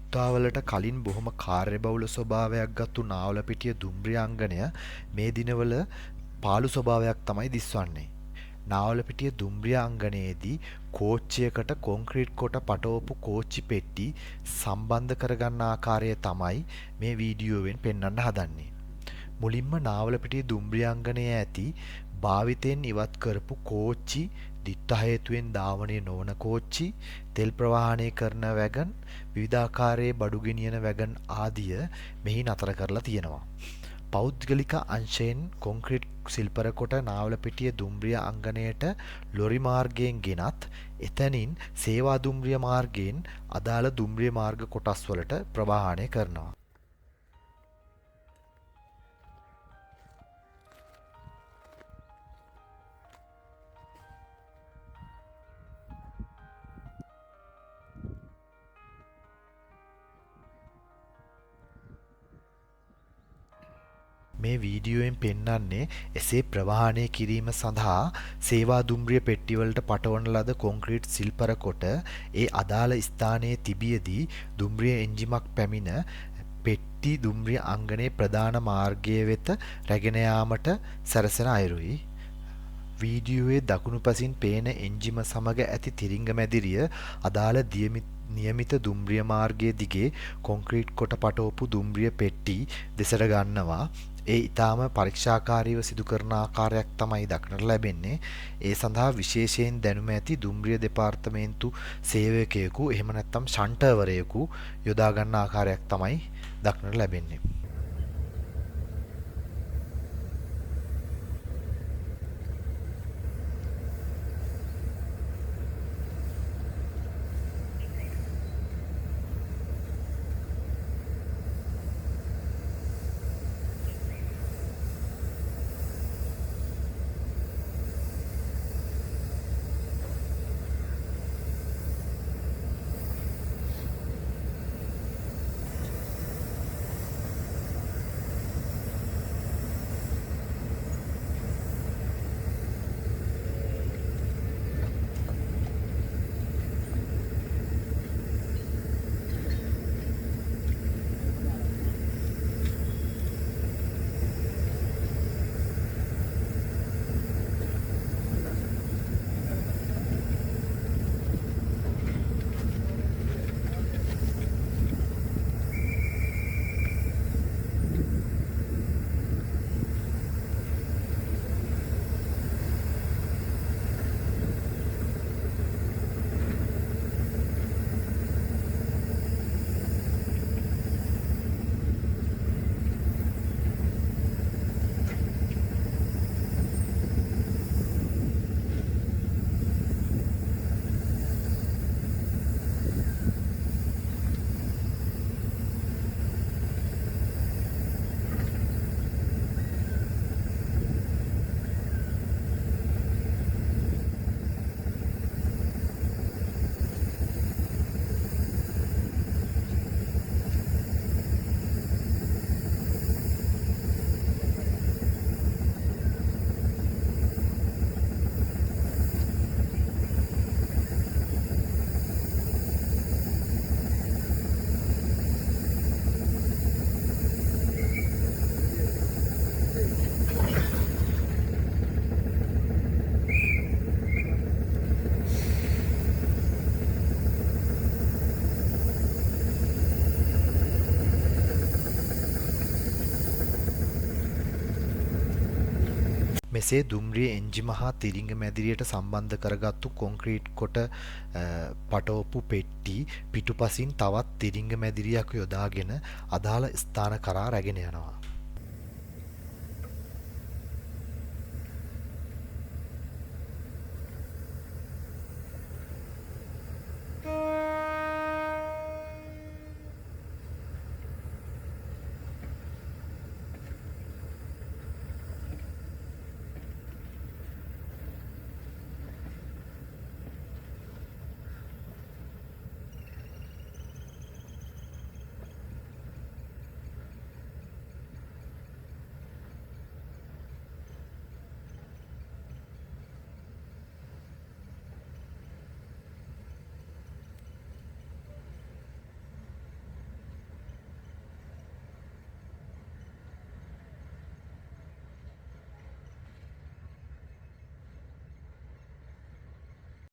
මුත්තාවලට කලින් බොහොම කාර්යබහුල ස්වභාවයක් ගත්තු නාවලපිටිය දුම්රියාංගණය මේ දිනවල පාළු ස්වභාවයක් තමයි දිස්වන්නේ. නාවලපිටිය දුම්රියාංගණයේදී කෝච්චියකට කොන්ක්‍රීට් කොට පටවපු කෝච්චි පෙට්ටි සම්බන්ධ කරගන්න ආකාරය තමයි මේ වීඩියෝවෙන් පෙන්වන්න හදන්නේ. මුලින්ම නාවලපිටිය දුම්රියාංගණයේ ඇති භාවිතයෙන් ඉවත් කරපු කෝච්චි, දිත්ත හේතුවෙන් ධාවනය නොවන කෝච්චි, තෙල් ප්‍රවාහනය කරන වැගන්, විවිධාකාරයේ බඩු ගෙනියන වැගන් ආදිය මෙහි නතර කරලා තියෙනවා. පෞද්ගලික අංශයෙන් කොන්ක්‍රීට් සිල්පර කොට නාවලපිටිය දුම්රිය අංගණයට ලොරි මාර්ගයෙන් ගෙනත් එතනින් සේවා දුම්රිය මාර්ගයෙන් අදාළ දුම්රිය මාර්ග කොටස් වලට ප්‍රවාහනය කරනවා. මේ වීඩියෝවෙන් පෙන්වන්නේ එසේ ප්‍රවාහනය කිරීම සඳහා සේවා දුම්රිය පෙට්ටිවලට පටවන ලද කොන්ක්‍රීට් සිල්පර කොට ඒ අදාළ ස්ථානයේ තිබියදී දුම්රිය එන්ජිමක් පැමිණ පෙට්ටි දුම්රිය අංගණයේ ප්‍රධාන මාර්ගය වෙත රැගෙන යාමට සැරසෙන අයුරුයි. වීඩියෝවේ දකුණු පසින් පේන එන්ජිම සමග ඇති තිරිංග මැදිරිය අදාළ නියමිත දුම්රිය මාර්ගයේ දිගේ කොන්ක්‍රීට් කොට පටවපු දුම්රිය පෙට්ටි දෙසට ගන්නවා. ඒ ඊටාම පරීක්ෂාකාරීව සිදු කරන ආකාරයක් තමයි දක්නට ලැබෙන්නේ. ඒ සඳහා විශේෂයෙන් දැනුම ඇති දුම්රිය දෙපාර්තමේන්තු සේවකයෙකු එහෙම නැත්නම් ෂන්ටර්වරයෙකු යොදා ගන්න ආකාරයක් තමයි දක්නට ලැබෙන්නේ. මෙසේ දුම්රිය එන්ජිම හා තිරිංග මැදිරියට සම්බන්ධ කරගත්තු කොන්ක්‍රීට් කොට පටවපු පෙට්ටි පිටුපසින් තවත් තිරිංග මැදිරියක් යොදාගෙන අදාළ ස්ථාන කරා රැගෙන යනවා.